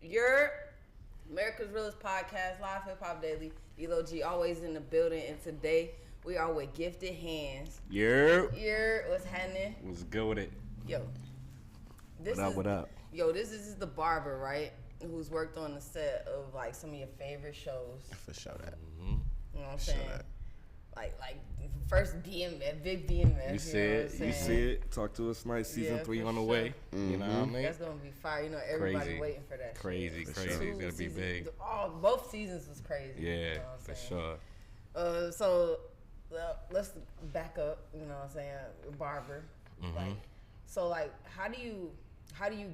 Your America's Realest Podcast, Live Hip Hop Daily. Elo G always in the building, and today we are with Gifted Hands. Yeah. What's happening? What's good with it? Yo, What up? Yo, this is the barber, right? Who's worked on the set of like some of your favorite shows. For sure that. You know what I'm saying? Like first BMF, big BMF. You see it. Talk to us tonight. Season 3 on the way. You know what I mean? That's gonna be fire. You know, everybody waiting for that. Crazy. Shit. It's gonna be big. Both seasons was crazy. Yeah, you know what I'm for saying? sure. So let's back up. You know what I'm saying? Barber. Like, so like, how do you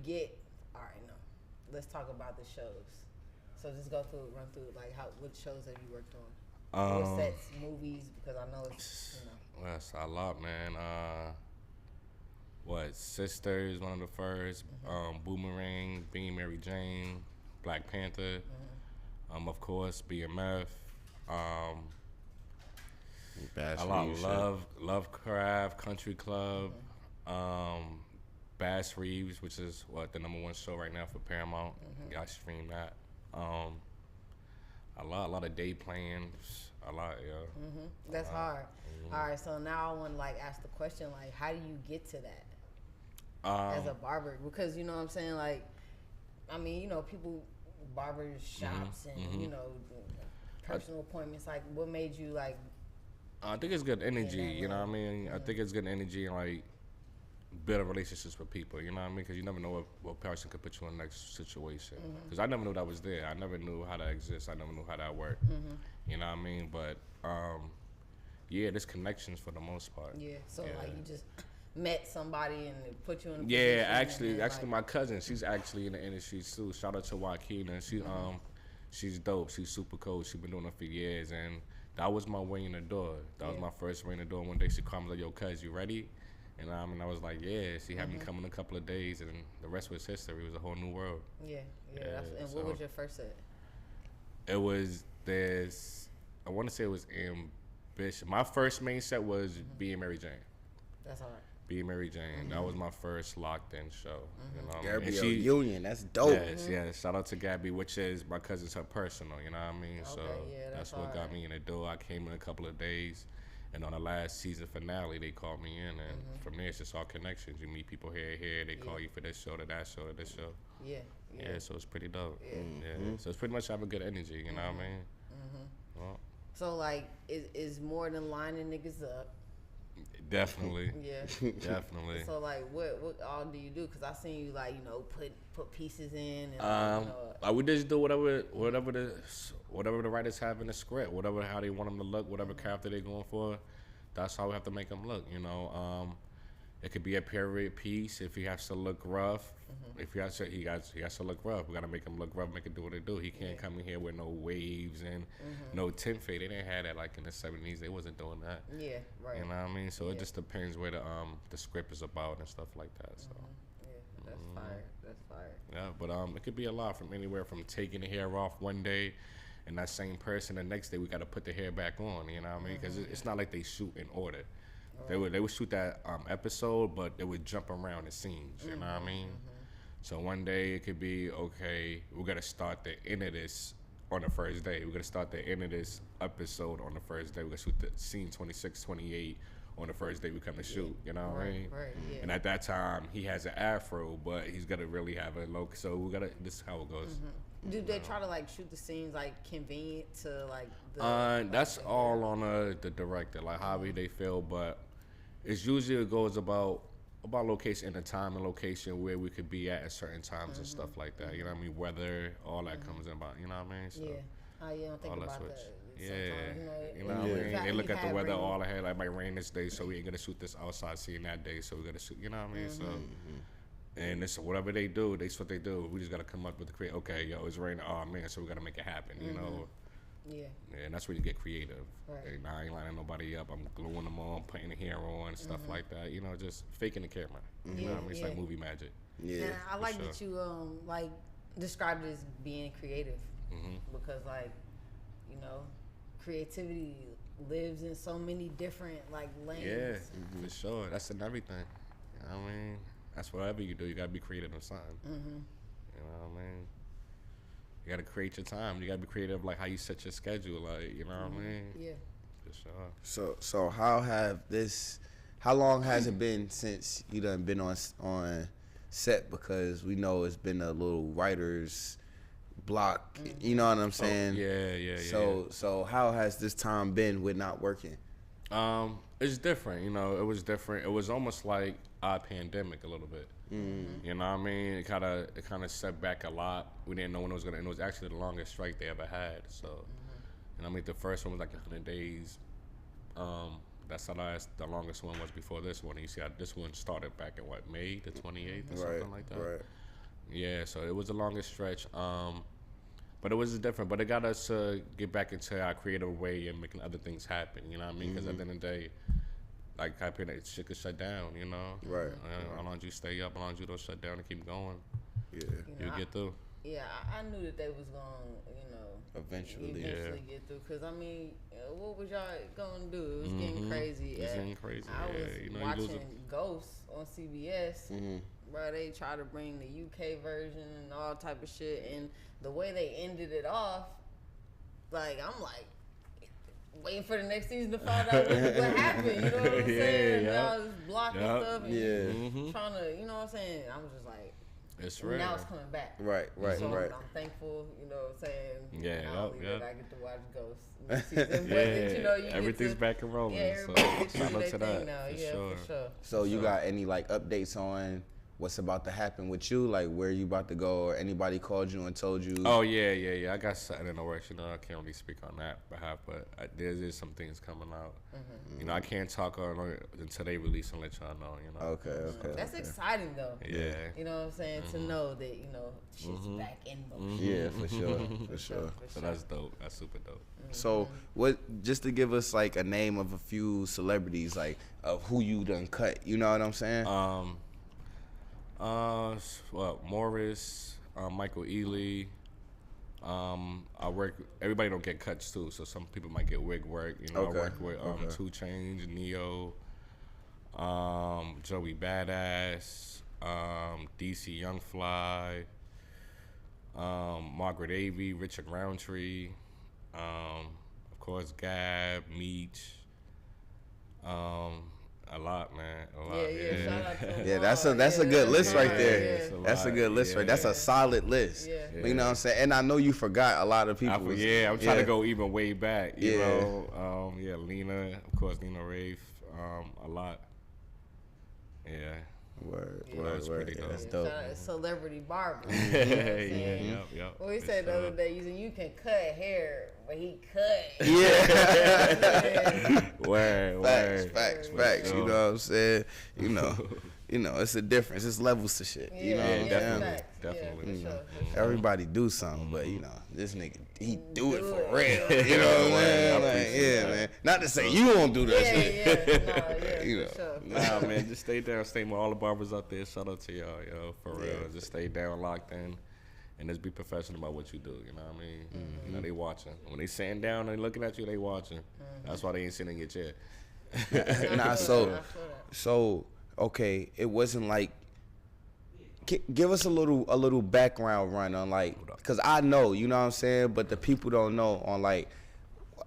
get? All right, no. Let's talk about the shows. So just run through like what shows have you worked on? What sets, movies? Because I know it's Well, that's a lot, man. Sisters, one of the first. Boomerang, Being Mary Jane, Black Panther. Of course, BMF. A lot of Lovecraft, Country Club. Bass Reeves, which is the #1 show right now for Paramount. Y'all stream that. A lot of day plans. A lot, yeah. That's hard. All right, so now I want to ask the question, how do you get to that as a barber? Because you know what I'm saying, I mean, people barber shops and personal appointments. What made you I think it's good energy. You know what I mean? I think it's good energy and build relationships with people, you know what I mean? Because you never know what person could put you in the next situation. Because I never knew that was there. I never knew how that exists. I never knew how that worked. You know what I mean? But there's connections for the most part. Yeah. So you just met somebody and it put you in. Actually, my cousin, she's actually in the industry too. Shout out to Joaquina. She's dope. She's super cool. She's been doing it for years, and that was my way in the door. That was my first way in the door. One day she called me like, "Yo, cuz, you ready?" And I was like, yeah. She had me come in a couple of days, and the rest was history. It was a whole new world. Yeah. And what was your first set? It was this. I want to say it was Ambition. My first main set was Being Mary Jane. That's all right. Being Mary Jane. That was my first locked-in show. You know, Gabby Union. That's dope. Yes. Shout out to Gabby, which is my cousin's her personal. You know what I mean? Okay, so that's what got me in the door. I came in a couple of days. And on the last season finale, they called me in, and from there, it's just all connections. You meet people here. They call you for this show, to that show, to this show. Yeah, so it's pretty dope. So it's pretty much have a good energy, you know what I mean? Well, so, is more than lining niggas up. Definitely. Definitely. So, what all do you do? Because I seen you, put pieces in. And, we just do whatever the writers have in the script, how they want them to look, whatever character they're going for. That's how we have to make them look. It could be a period piece if he has to look rough. If he has to look rough. We gotta make him look rough, make it do what it do. He can't come in here with no waves and no tint fade. They didn't have that in the 70s. They wasn't doing that. Yeah, right. You know what I mean? So it just depends where the script is about and stuff like that. So that's fire. That's fire. Yeah, but it could be a lot from anywhere from taking the hair off one day, and that same person the next day we got to put the hair back on. You know what I mean? Because it's not like they shoot in order. They would shoot that episode, but they would jump around the scenes. You know what I mean? So one day it could be, okay, we're gonna start the end of this on the first day. We're gonna start the end of this episode on the first day. We're gonna shoot the scene 26, 28 on the first day we come to shoot. You know what I mean? Right. Yeah. And at that time he has an afro, but he's gonna really have a low. So this is how it goes. Do they try to shoot the scenes convenient to the? That's all on the director, however they feel, but it's usually it goes about location and the time and location where we could be at certain times and stuff like that. You know what I mean? Weather, all that comes in about. You know what I mean? So, yeah. You don't think about that. Yeah. You know what I mean? They look at the weather, all ahead. Might rain this day, so we ain't gonna shoot this outside scene that day. So we gotta shoot. You know what I mean? So. And it's whatever they do, that's what they do. We just gotta come up with the create. Okay, it's raining. Oh man, so we gotta make it happen. You know. Yeah, and that's where you get creative. Right. And I ain't lining nobody up. I'm gluing them on, putting the hair on, stuff like that. Just faking the camera. You know what I mean? It's like movie magic. Yeah, and I like that you described it as being creative because creativity lives in so many different lanes. Yeah, for sure. That's in everything. You know what I mean? That's whatever you do. You gotta be creative in something. You know what I mean? You gotta create your time. You gotta be creative, like how you set your schedule. Like, you know what I mean? Yeah. For sure. So how long has it been since you done been on set? Because we know it's been a little writer's block. You know what I'm saying? Yeah. So how has this time been with not working? It's different. You know, it was different. It was almost like a pandemic a little bit. You know what I mean? It kind of set back a lot. We didn't know when it was gonna end. It was actually the longest strike they ever had. So, and I mean, the first one was like 100 days. That's the longest one was before this one. And you see how this one started back in what, May the 28th or something like that. Right. Yeah, so it was the longest stretch. But it was different. But it got us to get back into our creative way and making other things happen. You know what I mean? Because at the end of the day, like shit could shut down. You know? Right. As long as you stay up, as long as you don't shut down and keep going, Yeah. you'll get through. Yeah, I knew that they was going, you know, Eventually get through. Cause I mean, what was y'all gonna do? It was getting crazy. It's getting crazy. I was you know, watching Ghosts on CBS. Bro, they try to bring the UK version and all type of shit, and the way they ended it off, like I'm like waiting for the next season to find out what happened. You know what I'm saying? And I was blocking stuff and trying to, you know what I'm saying? I was just like, it's real. now it's coming back. Right. So I'm thankful, you know what I'm saying? Yeah, that I get to watch Ghosts. You know, everything's back and rolling. Yeah, so everybody shout out to that. now. For sure. So you got any like updates on what's about to happen with you, like where you about to go, or anybody called you and told you? Oh yeah. I got something in the works. You know, I can't really speak on that behalf, but there's some things coming out. You know, I can't talk on it until they release and let y'all know. You know. Okay. That's exciting though. Yeah. You know what I'm saying? To know that shit's back in motion. Yeah, for sure. So that's dope. That's super dope. So what? Just to give us like a name of a few celebrities, like of who you done cut. You know what I'm saying? Morris, Michael Ealy. I work. Everybody don't get cuts too, so some people might get wig work. You know, I work with 2 Chainz, Neo, Joey Badass, DC Young Fly, Margaret Avey, Richard Roundtree, of course Gab, Meech. A lot, man. A lot. Yeah. Shout out to them Yeah, all. that's a good list right there. Yeah. That's a good list right. That's a solid list. Yeah. You know what I'm saying? And I know you forgot a lot of people. I'm trying to go even way back. You Yeah. know, Lena, of course, Lena Rafe, a lot. Yeah. Word. Pretty Yeah, dope. that's dope. Shout out to Celebrity Barber. Yep. Well, he said the other day, you can cut hair, but he cut. Yeah. Word. Facts. You know what I'm saying? You know, it's a difference. It's levels to shit. You know what I'm saying? Definitely. Yeah, for sure. Everybody do something, but you know, this nigga, he do it for real. You know what I'm saying? Like, man. Not to say you won't do that shit. You know. For sure. Nah, man, just stay down. Stay with all the barbers out there. Shout out to y'all, for real. Just stay down, locked in, and just be professional about what you do. You know what I mean? You know, they watching. When they sitting down and looking at you, they watching. That's why they ain't sitting in your chair. Nah, so okay, it wasn't like. Give us a little background run on like, cause I know, you know what I'm saying, but the people don't know on like,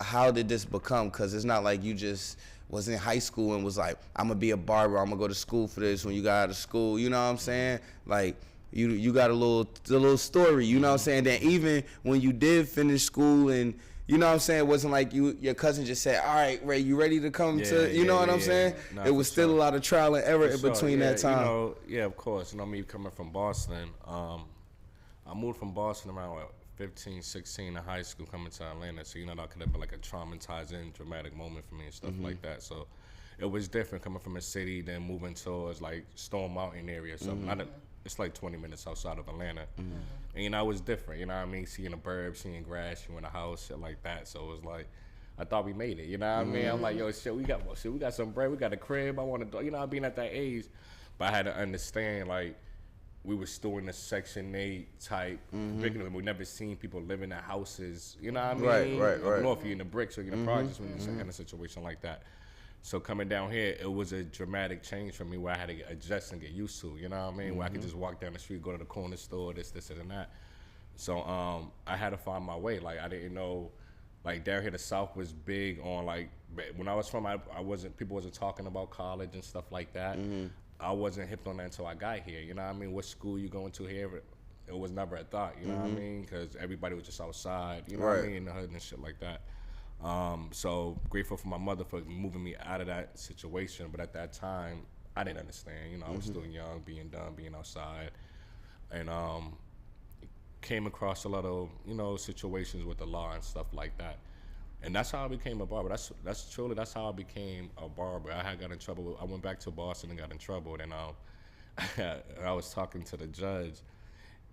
how did this become? Cause it's not like you just was in high school and was like, I'm gonna be a barber, I'm gonna go to school for this. When you got out of school, you know what I'm saying? Like, you got a little story, you know what I'm saying? That even when you did finish school and you know what I'm saying? It wasn't like your cousin just said, all right, Ray, you ready to come to, you know what I'm saying? Nah, it was still a lot of trial and error in between that time. You know, of course. You know, me coming from Boston, I moved from Boston around 15, 16 in high school, coming to Atlanta. So, you know, that could have been like a traumatizing, dramatic moment for me and stuff like that. So it was different coming from a city, then moving towards like Stone Mountain area or something. It's like 20 minutes outside of Atlanta. And, you know, it was different. You know what I mean? Seeing the burbs, seeing grass, you in a house, shit like that. So it was like, I thought we made it. You know what I mean? I'm like, yo, we got some bread. We got a crib. I want to, you know, being at that age. But I had to understand, like, we were still in the Section 8 type curriculum. We never seen people living in houses. You know what I mean? Right. Up north, you in the bricks or you in the projects when you're in a situation like that. So coming down here, it was a dramatic change for me where I had to adjust and get used to, you know what I mean? Where I could just walk down the street, go to the corner store, this and that. So I had to find my way. Like I didn't know, like down here the South was big on like when I was from I wasn't people wasn't talking about college and stuff like that. I wasn't hip on that until I got here. You know what I mean? What school you going to here? It was never a thought. You know what I mean? Because everybody was just outside. You know what I mean? In the hood and shit like that. So grateful for my mother for moving me out of that situation. But at that time, I didn't understand. You know, I was still young, being dumb, being outside, and came across a lot of situations with the law and stuff like that. And that's how I became a barber. That's how I became a barber. I had got in trouble. I went back to Boston and got in trouble. And I was talking to the judge,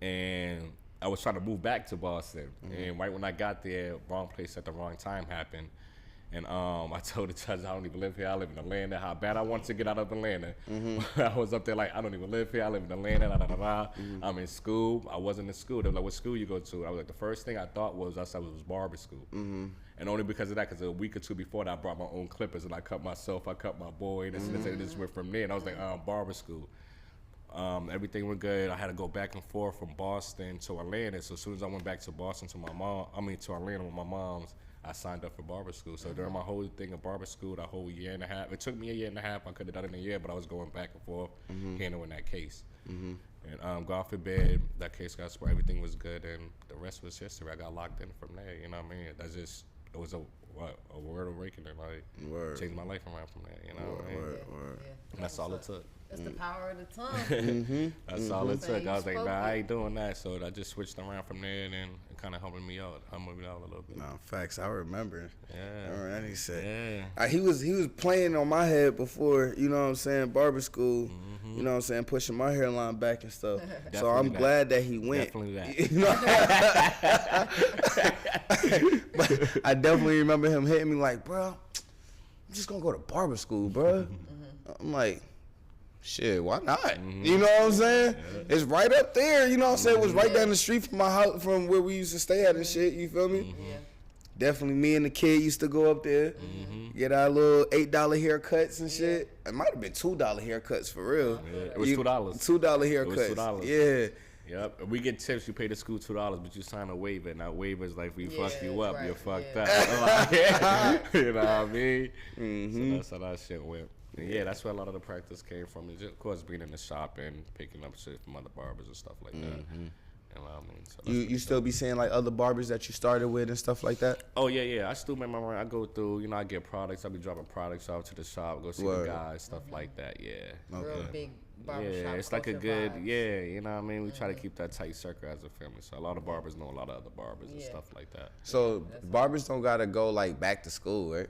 and I was trying to move back to Boston. And right when I got there, wrong place at the wrong time happened. And I told the judge, I don't even live here. I live in Atlanta. How bad I wanted to get out of Atlanta. I was up there like, I don't even live here. I live in Atlanta. Da, da, da, da. I'm in school. I wasn't in school. They were like, what school you go to? I was like, the first thing I thought was, I said it was barber school. And only because of that, because a week or two before that, I brought my own clippers and I cut myself. I cut my boy. And this went from there. And I was like, barber school. Everything went good. I had to go back and forth from Boston to Atlanta. So as soon as I went back to Boston to Atlanta with my mom's, I signed up for barber school. So during my whole thing of barber school, that whole year and a half, it took me a year and a half. I could have done it in a year, but I was going back and forth handling that case. And God forbid, that case got square. Everything was good, and the rest was history. I got locked in from there. You know what I mean? It was a word awakening. Like, changed my life around from there. You know what I mean? Word. And that's all it took. That's the power of the tongue. That's all it took. I was like, nah, I ain't doing that. So I just switched around from there, and then it kind of humbled me out a little bit. No, facts. I remember. Yeah. I remember that he said. Yeah. He was playing on my head before, you know what I'm saying, barber school. You know what I'm saying, pushing my hairline back and stuff. So I'm glad that he went. Definitely that. You know? But I definitely remember him hitting me like, bro, I'm just gonna go to barber school, bro. I'm like, shit, why not? You know what I'm saying? It's right up there, you know what I'm saying? It was right down the street from my house, from where we used to stay at and shit, you feel me? Definitely me and the kid used to go up there, get our little $8 haircuts and shit. It might have been $2 haircuts for real. Yeah. It was $2. $2 haircuts. It was $2. Yeah. Yep. We get tips. You pay the school $2, but you sign a waiver. And that waiver is like, if we fuck you up, right, you're fucked up. You know what I mean? So that's how that shit went. And yeah, that's where a lot of the practice came from. Is of course being in the shop and picking up shit from other barbers and stuff like that. You know what I mean? So You still be seeing like other barbers that you started with and stuff like that? Oh yeah. I still remember I go through, I get products. I be dropping products out to the shop, go see the guys, stuff like that. Yeah. Real big barbershop. Yeah, it's like a good, vibes. you know what I mean? We try to keep that tight circle as a family. So a lot of barbers know a lot of other barbers and stuff like that. So barbers don't gotta go like back to school, right?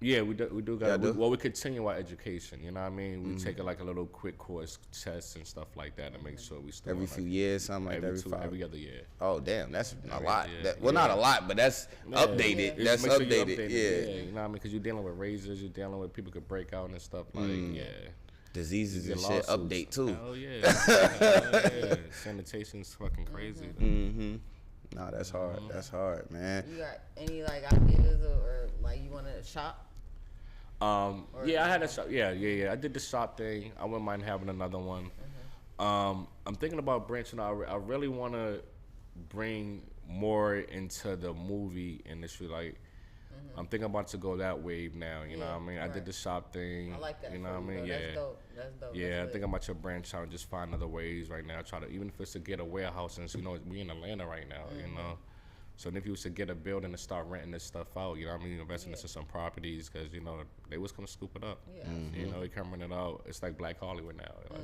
Yeah, we do got. do? Well, we continue our education. You know what I mean? We take like a little quick course tests and stuff like that to make sure we still Every few years, something like that. every other year. Oh damn, that's a lot. Yeah, Not a lot, but that's updated. It That's makes sure you're updated. updated. Yeah. You know what I mean? Because you're dealing with razors, you're dealing with people could break out and stuff. Like Diseases and lawsuits. shit update too. Hell yeah. Hell yeah. Sanitation's fucking crazy. Nah, that's hard. That's hard, man. You got any like ideas or like you want to shop? Yeah, I had a shop. Yeah. I did the shop thing. I wouldn't mind having another one. I'm thinking about branching out. I really want to bring more into the movie industry. Like, I'm thinking about to go that wave now. You know what I mean? I did the shop thing. I like that. You know what I mean? Yeah. That's dope. Yeah, I think I'm about to branch out and just find other ways right now. Try to, even if it's to get a warehouse, since we in Atlanta right now, you know. So if you was to get a building and start renting this stuff out, you know what I mean, investing into some properties, because they was gonna scoop it up. You know, they come rent it out. It's like Black Hollywood now. Like,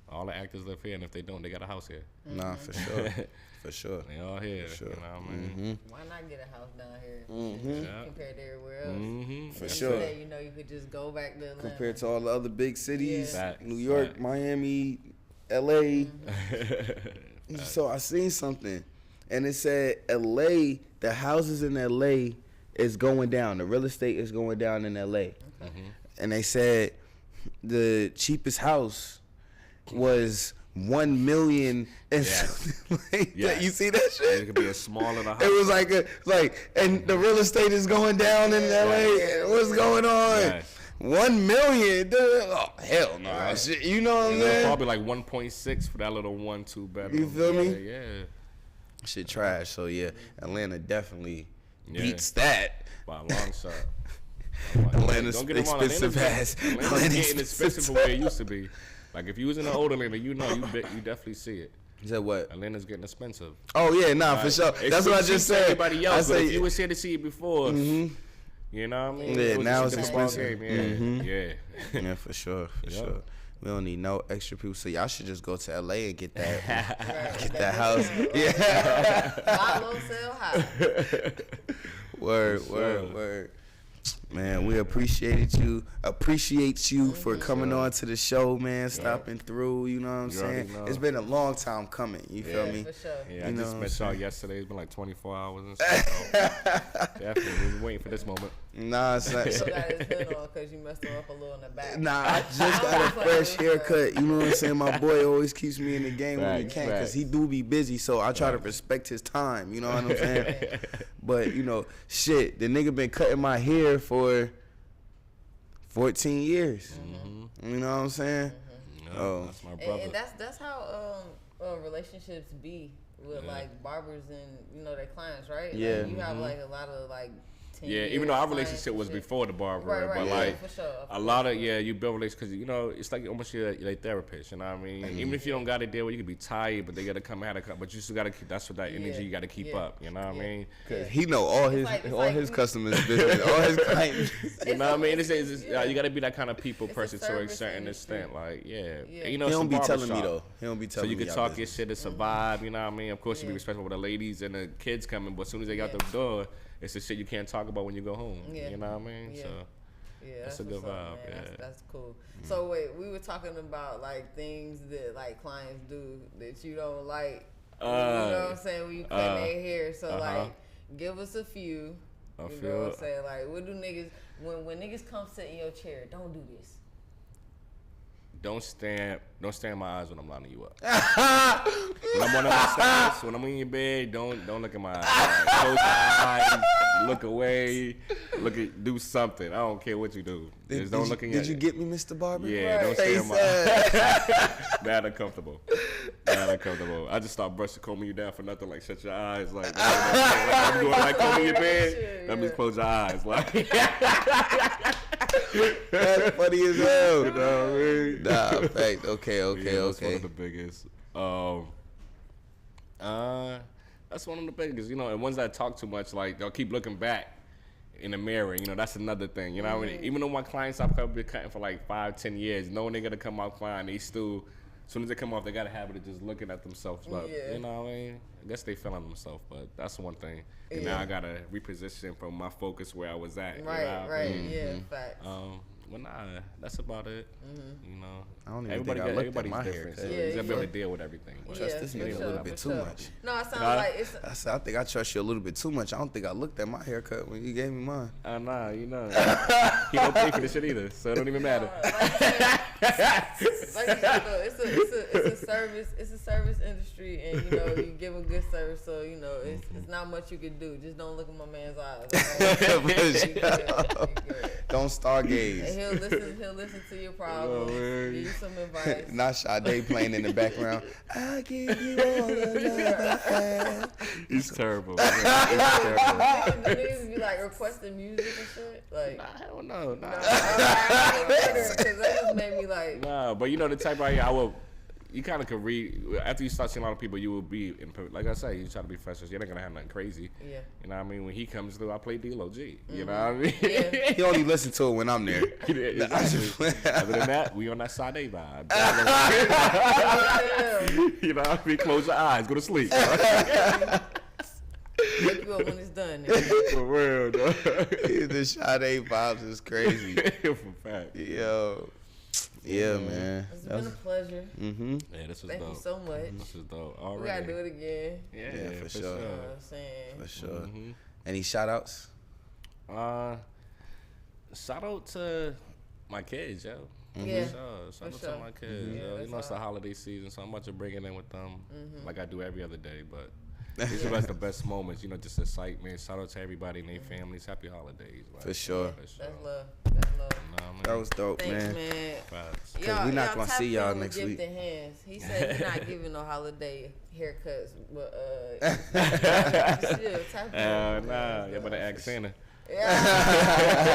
all the actors live here, and if they don't, they got a house here. Nah, for sure. For sure. They all here. For sure. You know what I mean? Why not get a house down here compared to everywhere else? For sure. That, you could just go back to Atlanta. Compared to all the other big cities, Facts. New York, Facts. Miami, LA. So I seen something, and it said LA, the houses in LA is going down. The real estate is going down in LA. And they said the cheapest house was 1 million and something like that. You see that shit? It could be a smaller house. It was and the real estate is going down in LA. What's going on? 1 million. Dude. Oh hell no. Right. Shit, you know what I'm saying? Probably like 1.6 for that little 1-2 bedroom. You feel me? Yeah. Shit trash. So yeah, Atlanta definitely beats that by a long shot. Atlanta's expensive ass. Atlanta's getting expensive from where it used to be. Like if you was in the old Atlanta, you definitely see it. You said what? Atlanta's getting expensive. Oh yeah, nah, for sure. That's what I just said. Everybody else, but if you was here to see it before, you know what I mean? Yeah, now it's expensive. Yeah, for sure, sure. We don't need no extra people, so y'all should just go to LA and get that, get that house. Yeah. Buy low, sell high. Word. Man, we appreciate you for coming on to the show, man. Stopping through, you know what I'm saying? It's been a long time coming. You feel me? For sure. Yeah, I just met y'all yesterday. It's been like 24 hours and stuff. So definitely, we been waiting for this moment. Nah, son. Still got his hood on because you messed him up a little in the back. Nah, I just got a fresh haircut. You know what I'm saying? My boy always keeps me in the game when he can because he do be busy. So I try to respect his time. You know what I'm saying? But, you know, shit, the nigga been cutting my hair for 14 years. You know what I'm saying? No, that's my brother. And that's how relationships be with like barbers and, you know, their clients, right? Yeah. Like, you have like a lot of like 10 even though our relationship was before the barber, but like for sure, a lot of you build relationships because you know it's like almost your therapist. You know what I mean? Even if you don't got to deal with, you could be tired, but they gotta come out but you still gotta keep. That's what that energy you gotta keep up. You know what I mean? Cause he know all his customers' business, all his clients. You know what I mean? It's you gotta be that kind of people person to a certain extent. Like you know, he don't be telling me though. He don't be telling me. So you can talk your shit, it's a vibe. You know what I mean? Of course you be respectful with the ladies and the kids coming, but as soon as they got the door. It's the shit you can't talk about when you go home. You know what I mean? So that's a good vibe. That's cool. So wait, we were talking about like things that like clients do that you don't like. You know what I'm saying? When you cut their hair. So like, give us a few. You know what I'm saying? Like, what do niggas when niggas come sit in your chair? Don't do this. Don't stare in my eyes when I'm lining you up. When I'm on my sides, when I'm in your bed, don't look at my eyes. Close your eyes, look away, do something. I don't care what you do. Just don't look in your. Did you get me, Mr. Barber? Yeah, don't stare in my eyes. Bad uncomfortable. I just start combing you down for nothing. Like shut your eyes. Like I'm doing like combing your bed. Let me close your eyes. Like. That's funny as hell. You know what I mean? Nah, fact. Okay. That's one of the biggest. That's one of the biggest. You know, and ones that talk too much, like they'll keep looking back in the mirror. You know, that's another thing. You know, what I mean? Even though my clients I've been cutting for like 5-10 years, knowing they're gonna come out fine, they still. As soon as they come off, they got a habit of just looking at themselves. But you know what I mean? I guess they feeling themselves, but that's one thing. And now I gotta reposition from my focus where I was at. Right. Yeah, facts. Well, nah, that's about it. You know, I don't even think I looked at my different. haircut. So you gotta be able to deal with everything. I trust this nigga a little bit too much. No, it sounds like it's. I think I trust you a little bit too much. I don't think I looked at my haircut when you gave me mine. Nah, you know, he don't pay for this shit either, so it don't even matter. Like you said, though, it's a service. It's a service industry, and you know you give a good service, so you know it's not much you can do. Just don't look at my man's eyes. Don't stargaze. And he'll listen to your problems, give you some advice. Not Sade playing in the background. I give you all the love I have. He's terrible. The niggas be like requesting music and shit. Like, I don't know. Nah. Because that just made me like. Nah, but you know the type right here, you kind of could read after you start seeing a lot of people. You will be in, like I say, you try to be fresh. You're not gonna have nothing crazy. Yeah. You know what I mean? When he comes through, I play D-Lo-G. You know what I mean? Yeah. He only listen to it when I'm there. Other than that, we on that Sade vibe. You know what I mean? Close your eyes, go to sleep. Wake you up when it's done. For real, though. The Sade vibes is crazy. For fact. Yo. Yeah, man. It's been a pleasure. Yeah, this was Thank dope. you so much. This was dope. All right. We gotta do it again. Yeah, for sure. You know what I'm saying? For sure. Any shout outs? Shout out to my kids, yo. Yeah. Shout out to my kids, yo. You know, it's the holiday season, so I'm about to bring it in with them like I do every other day, but These are the best moments, you know, just excitement. Shout out to everybody and their families. Happy holidays. Like, For sure. That's love. That's love. Nah, man. That was dope, Thanks, man. man. Facts. Cause we not gonna tap see y'all in with next week. Gifted Hands. He said he's not giving no holiday haircuts, but still tap in. Nah, you better ask Santa. Yeah.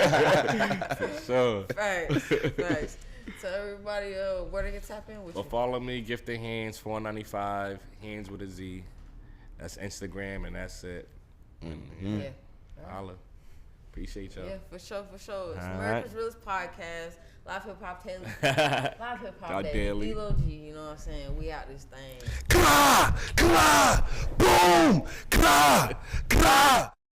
For sure. Facts. Tell everybody where they can tap in with Well, you. follow me, Gifted Hands 495, hands with a Z. That's Instagram, and that's it. Mm-hmm. Yeah. Holla. Appreciate y'all. Yeah, for sure. It's All America's Realest Podcast. Live Hip Hop Daily. Live Hip Hop Y'all Daily. daily. D-Lo G, you know what I'm saying? We out this thing. Kla, kla, boom, kla, kla.